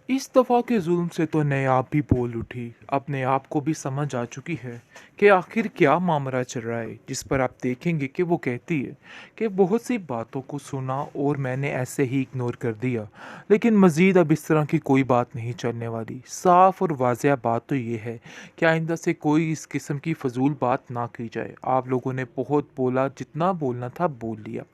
इस दफ़ा के जुल्म से तो नयाब भी बोल उठी। अपने आप को भी समझ आ चुकी है कि आखिर क्या मामला चल रहा है, जिस पर आप देखेंगे कि वो कहती है कि बहुत सी बातों को सुना और मैंने ऐसे ही इग्नोर कर दिया। लेकिन मज़ीद अब इस तरह की कोई बात नहीं चलने वाली। साफ़ और वाज़िया बात तो ये है कि आइंदा से कोई इस किस्म की फ़जूल बात ना की जाए। आप लोगों ने बहुत बोला, जितना बोलना था बोल लिया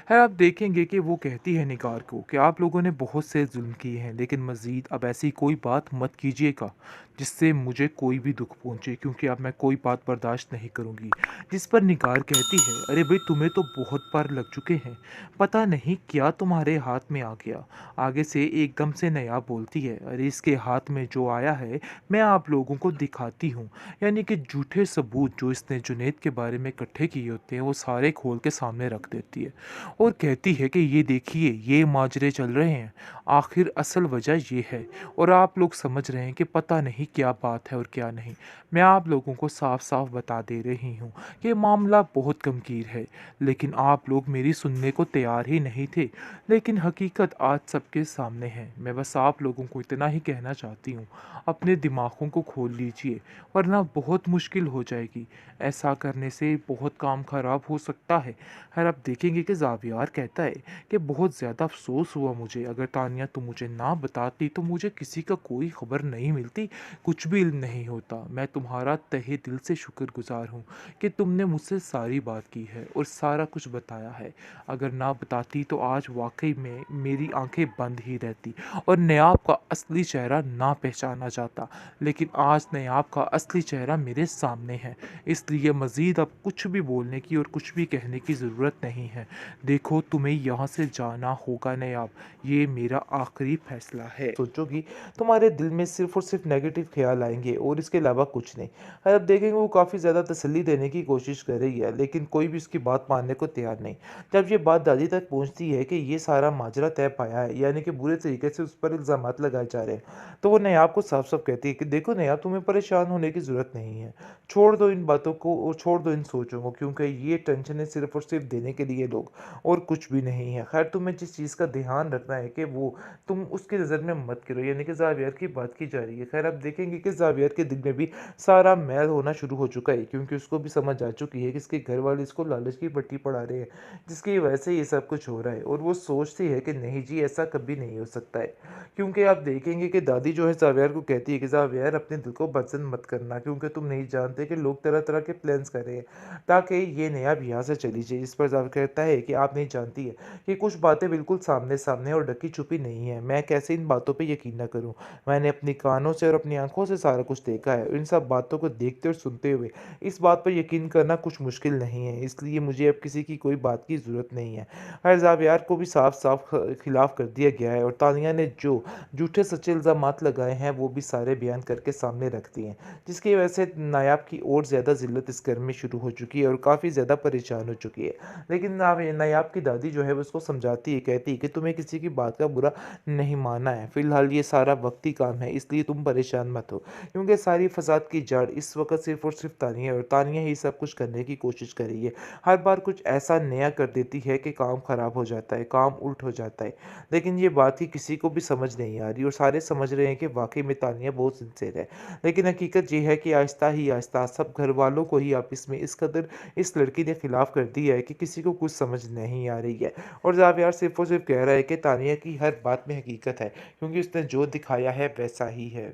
है। आप देखेंगे कि वो कहती है निगार को कि आप लोगों ने बहुत से जुल्म किए हैं, लेकिन मज़ीद अब ऐसी कोई बात मत कीजिएगा जिससे मुझे कोई भी दुख पहुंचे, क्योंकि अब मैं कोई बात बर्दाश्त नहीं करूंगी। जिस पर निगार कहती है, अरे भाई तुम्हें तो बहुत बार लग चुके हैं, पता नहीं क्या तुम्हारे हाथ में आ गया। आगे से एकदम से नया बोलती है, अरे इसके हाथ में जो आया है मैं आप लोगों को दिखाती हूँ। यानी कि झूठे सबूत जो इसने जुनैद के बारे में इकट्ठे किए होते हैं वो सारे खोल के सामने रख देती है और कहती है कि ये देखिए ये माजरे चल रहे हैं, आखिर असल वजह ये है और आप लोग समझ रहे हैं कि पता नहीं क्या बात है और क्या नहीं। मैं आप लोगों को साफ साफ बता दे रही हूँ कि मामला बहुत गंभीर है, लेकिन आप लोग मेरी सुनने को तैयार ही नहीं थे। लेकिन हकीकत आज सबके सामने है। मैं बस आप लोगों को इतना ही कहना चाहती हूँ, अपने दिमागों को खोल लीजिए, वरना बहुत मुश्किल हो जाएगी। ऐसा करने से बहुत काम खराब हो सकता है। खैर आप देखेंगे कि ज़ावियार कहता है कि बहुत ज़्यादा अफसोस हुआ मुझे, अगर तानिया तुम मुझे ना बताती तो मुझे किसी का कोई खबर नहीं मिलती, कुछ भी इल्म नहीं होता। मैं तुम्हारा तहे दिल से शुक्रगुजार हूँ कि तुमने मुझसे सारी बात की है और सारा कुछ बताया है। अगर ना बताती तो आज वाकई में मेरी आंखें बंद ही रहती और नयाब का असली चेहरा ना पहचाना जाता। लेकिन आज नयाब का असली चेहरा मेरे सामने है, इसलिए मज़ीद अब कुछ भी बोलने की और कुछ भी कहने की ज़रूरत नहीं है। देखो तुम्हें यहाँ से जाना होगा नयाब, ये मेरा आखिरी फैसला है। सोचोगी तुम्हारे दिल में सिर्फ और सिर्फ नेगेटिव ख्याल आएंगे और इसके अलावा कुछ नहीं। अब देखेंगे वो काफ़ी ज़्यादा तसल्ली देने की कोशिश कर रही है, लेकिन कोई भी उसकी बात मानने को तैयार नहीं। जब ये बात दादी तक पहुँचती है कि ये सारा माजरा तय पाया है, यानी कि बुरे तरीके से उस पर इल्ज़ामात लगाए जा रहे हैं, तो वो नयाब को साफ साफ कहती है कि देखो नयाब, तुम्हें परेशान होने की ज़रूरत नहीं है। छोड़ दो इन बातों को और छोड़ दो इन सोचों को, क्योंकि ये टेंशन है सिर्फ और सिर्फ देने के लिए लोग, और कुछ भी नहीं है। खैर तुम्हें जिस चीज़ का ध्यान रखना है कि वो तुम उसकी नज़र में मत करो, यानी कि जावियर की बात की जा रही है। खैर आप देखेंगे कि जावियर के दिल में भी सारा मैल होना शुरू हो चुका है, क्योंकि उसको भी समझ आ चुकी है कि इसके घर वाले इसको लालच की पट्टी पढ़ा रहे हैं, जिसकी वजह से ये सब कुछ हो रहा है। और वो सोचती है कि नहीं जी, ऐसा कभी नहीं हो सकता है। क्योंकि आप देखेंगे कि दादी जो है जावियर को कहती है कि जावियर, अपने दिल को पसंद मत करना, क्योंकि तुम नहीं जानते कि लोग तरह तरह के प्लान्स कर रहे हैं ताकि ये नया यहाँ से चली जाए। इस पर जावियर कहता है कि आप नहीं जानती है कि कुछ बातें बिल्कुल सामने सामने और ढकी छुपी नहीं है। मैं कैसे इन बातों पे यकीन न करूं? मैंने अपनी कानों से और अपनी आंखों से सारा कुछ देखा है। इन सब बातों को देखते और सुनते हुए इस बात पर यकीन करना कुछ मुश्किल नहीं है, इसलिए मुझे अब किसी की कोई बात की ज़रूरत नहीं है। हर जावियार को भी साफ साफ खिलाफ कर दिया गया है, और तानिया ने जो झूठे सच्चे इल्ज़ामात लगाए हैं वो भी सारे बयान करके सामने रख दिए हैं, जिसकी वजह से नायाब की और ज़्यादा ज़िल्लत इस घर में शुरू हो चुकी है और काफ़ी ज़्यादा परेशान हो चुकी है। लेकिन नायाब की दादी जो है वो उसको समझाती है, कहती है कि तुम्हें किसी की बात का बुरा नहीं मानना है, फिलहाल ये सारा वक्ती काम है, इसलिए तुम परेशान मत हो, क्योंकि सारी फसाद की जड़ इस वक्त सिर्फ और सिर्फ तानिया है, और तानिया ही सब कुछ करने की कोशिश कर रही है। हर बार कुछ ऐसा नया कर देती है कि काम खराब हो जाता है, काम उल्ट हो जाता है। लेकिन ये बात ही किसी को भी समझ नहीं आ रही, और सारे समझ रहे हैं कि वाकई में तानिया बहुत सिंसियर है। लेकिन हकीकत ये है कि आहिस्ता ही आहिस्ता सब घर वालों को ही आपस में इस कदर इस लड़की ने खिलाफ कर दिया है कि किसी को कुछ समझ नहीं आ रही है। और जावियार सिर्फ और सिर्फ कह रहा है कि तानिया की हर बात में हकीकत है, क्योंकि उसने जो दिखाया है वैसा ही है।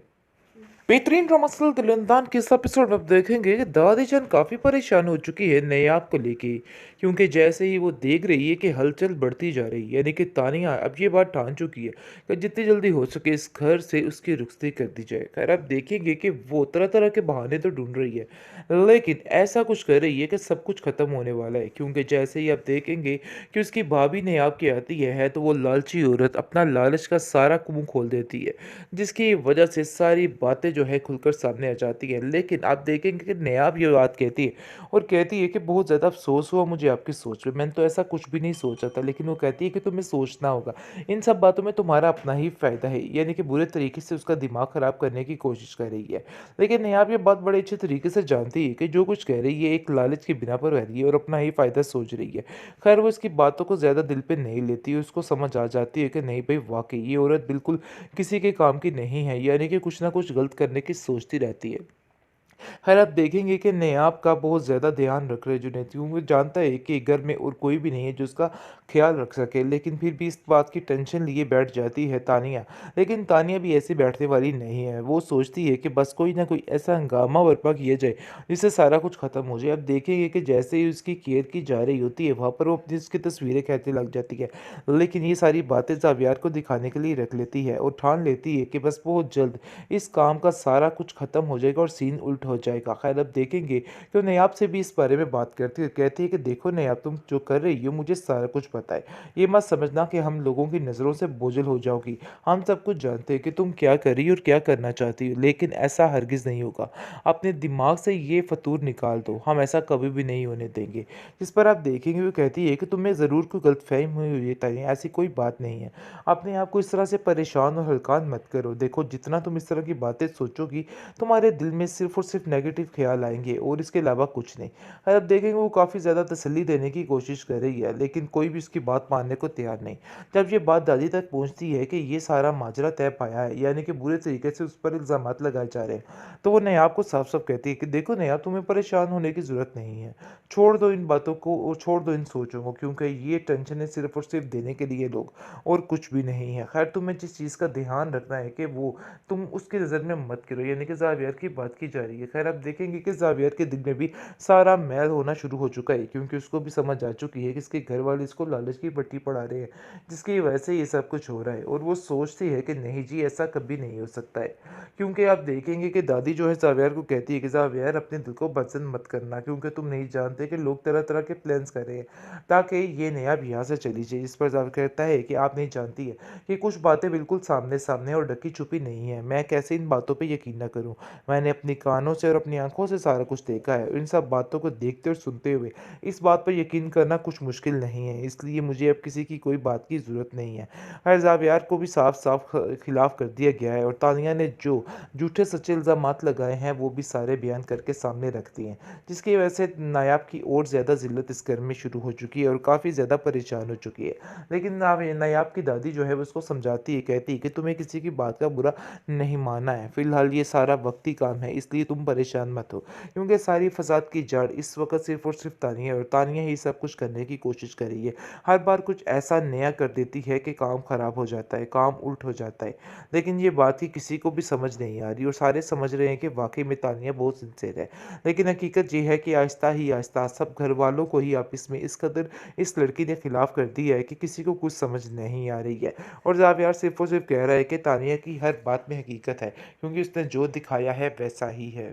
बेहतरीन ड्रामा दिलंदान के इस एपिसोड में आप देखेंगे कि दादी जान काफ़ी परेशान हो चुकी है नयाब को लेके, क्योंकि जैसे ही वो देख रही है कि हलचल बढ़ती जा रही है, यानी कि तानिया अब ये बात ठान चुकी है कि जितनी जल्दी हो सके इस घर से उसकी रुखसती कर दी जाए। खैर आप देखेंगे कि वो तरह तरह के बहाने तो ढूंढ रही है, लेकिन ऐसा कुछ कर रही है कि सब कुछ ख़त्म होने वाला है। क्योंकि जैसे ही आप देखेंगे कि उसकी भाभी नयाब की आती है तो वो लालची औरत अपना लालच का सारा मुंह खोल देती है, जिसकी वजह से सारी बातें जो जो है खुलकर सामने आ जाती है। लेकिन आप देखेंगे कि नायाब ये बात कहती है और कहती है कि बहुत ज़्यादा अफ़सोस हुआ मुझे आपकी सोच पे, मैंने तो ऐसा कुछ भी नहीं सोचा था। लेकिन वो कहती है कि तुम्हें सोचना होगा। इन सब बातों में तुम्हारा अपना ही फ़ायदा है, यानी कि बुरे तरीके से उसका दिमाग ख़राब करने की कोशिश कर रही है। लेकिन नायाब ये बात बड़े अच्छे तरीके से जानती है कि जो कुछ कह रही है एक लालच की बिना पर कह रही है और अपना ही फ़ायदा सोच रही है। खैर वो इसकी बातों को ज़्यादा दिल पे नहीं लेती, उसको समझ आ जाती है कि नहीं भई वाक़ई ये औरत बिल्कुल किसी के काम की नहीं है, यानी कि कुछ न कुछ गलत करने की सोचती रहती है। खैर आप देखेंगे कि नेहाब का बहुत ज़्यादा ध्यान रख रहे हैं जुनैद, क्योंकि वो जानता है कि घर में और कोई भी नहीं है जो उसका ख्याल रख सके। लेकिन फिर भी इस बात की टेंशन लिए बैठ जाती है तानिया। लेकिन तानिया भी ऐसे बैठने वाली नहीं है, वो सोचती है कि बस कोई ना कोई ऐसा हंगामा बर्पा किया जाए जिससे सारा कुछ ख़त्म हो जाए। अब देखेंगे कि जैसे ही उसकी केयर की जा रही होती है वहाँ पर वो अपनी उसकी तस्वीरें खींचने लग जाती है। लेकिन ये सारी बातें ज़ावियार को दिखाने के लिए रख लेती है और ठान लेती है कि बस बहुत जल्द इस काम का सारा कुछ ख़त्म हो जाएगा और सीन उल्ट हो जाएगा। ख़ैर अब देखेंगे कि वो नयाब से भी इस बारे में बात करती है, कहती है कि देखो नयाब तुम जो कर रही हो मुझे सारा कुछ पता है। ये मत समझना कि हम लोगों की नज़रों से बोझिल हो जाओगी। हम सब कुछ जानते हैं कि तुम क्या कर रही हो और क्या करना चाहती हो, लेकिन ऐसा हरगिज़ नहीं होगा। अपने दिमाग से ये फ़तूर निकाल दो, हम ऐसा कभी भी नहीं होने देंगे। जिस पर आप देखेंगे वो कहती है कि तुम्हें ज़रूर कोई गलतफ़हमी हुई है तानिया, ऐसी कोई बात नहीं है। अपने आप को इस तरह से परेशान और हल्कान मत करो। देखो जितना तुम इस तरह की बातें सोचोगी तुम्हारे दिल में सिर्फ़ और सिर्फ़ नेगेटिव ख़्याल आएँगे और इसके अलावा कुछ नहीं। और अब देखेंगे वो काफ़ी ज़्यादा तसल्ली देने की कोशिश कर रही है, लेकिन कोई भी उसकी बात मानने को तैयार नहीं। जब ये बात दादी तक पहुँचती है कि ये सारा माजरा तय पाया है, यानी कि बुरे तरीके से उस पर इल्ज़ामात लगाए जा रहे हैं, तो वो नायाब को साफ-साफ कहती है कि देखो नायाब तुम्हें परेशान होने की ज़रूरत नहीं है। छोड़ दो इन बातों को और छोड़ दो इन सोचों को, क्योंकि ये टेंशन है सिर्फ़ और सिर्फ़ देने के लिए लोग, और कुछ भी नहीं है। ख़ैर तुम्हें जिस चीज़ का ध्यान रखना है कि वो तुम उसकी नज़र में मत गिरो, यानी कि ज़ावियर की बात की जा रही है। ख़ैर आप देखेंगे कि ज़ावियर के दिल में भी सारा मैल होना शुरू हो चुका है, क्योंकि उसको भी समझ आ चुकी है कि इसके घर वाले इसको लालच की पट्टी पढ़ा रहे हैं, जिसकी वजह से ये सब कुछ हो रहा है। और वो सोचती है कि नहीं जी ऐसा कभी नहीं हो सकता है, क्योंकि आप देखेंगे कि दादी जो है ज़ावियर को कहती है कि ज़ावियर अपने दिल को पसंद मत करना, क्योंकि तुम नहीं जानते कि लोग तरह-तरह के प्लान्स कर रहे हैं ताकि ये नेहाब यहाँ से चली जाए। इस पर ज़ावियर कहता है कि आप नहीं जानती है कि कुछ बातें बिल्कुल सामने-सामने और ढकी-छुपी नहीं है। मैं कैसे इन बातों पे यकीन ना करूँ? मैंने अपनी कानों से और अपनी आँखों से सारा कुछ देखा है। इन सब बातों को देखते और सुनते हुए इस बात पर यकीन करना कुछ मुश्किल नहीं है। इसलिए मुझे अब किसी की कोई बात की ज़रूरत नहीं है। खैर ज़ावियार को भी साफ-साफ खिलाफ़ कर दिया गया है और तानिया ने जो झूठे सच्चे इल्ज़ामात लगाए हैं, वो भी सारे बयान करके सामने रख दिए हैं। जिसकी वजह से नायाब की और ज़्यादा ज़िल्लत इस घर में शुरू हो चुकी है और काफ़ी ज़्यादा परेशान हो चुकी है। लेकिन नायाब की दादी जो है वो उसको समझाती है, कहती है कि तुम्हें किसी की बात का बुरा नहीं मानना है। फ़िलहाल ये सारा वक़्ती काम है, इसलिए तुम परेशान मत हो। क्योंकि सारी फ़साद की जड़ इस वक़्त सिर्फ़ और सिर्फ़ तानिया है और तानिया ही सब कुछ करने की कोशिश कर रही है। हर बार कुछ ऐसा नया कर देती है कि काम ख़राब हो जाता है, काम उल्ट हो जाता है। लेकिन ये बात ही किसी को भी समझ नहीं आ रही और सारे समझ रहे हैं कि वाक़ई में तानिया बहुत सिंसियर है। लेकिन हकीकत ये है कि आहिस्ता ही आहिस्ता सब घरवालों को ही आपस में इस कदर इस लड़की ने खिलाफ़ कर दिया है कि किसी को कुछ समझ नहीं आ रही है। और ज़ावियार सिर्फ़ और सिर्फ़ कह रहा है कि तानिया की हर बात में हकीकत है, क्योंकि उसने जो दिखाया है वैसा ही है।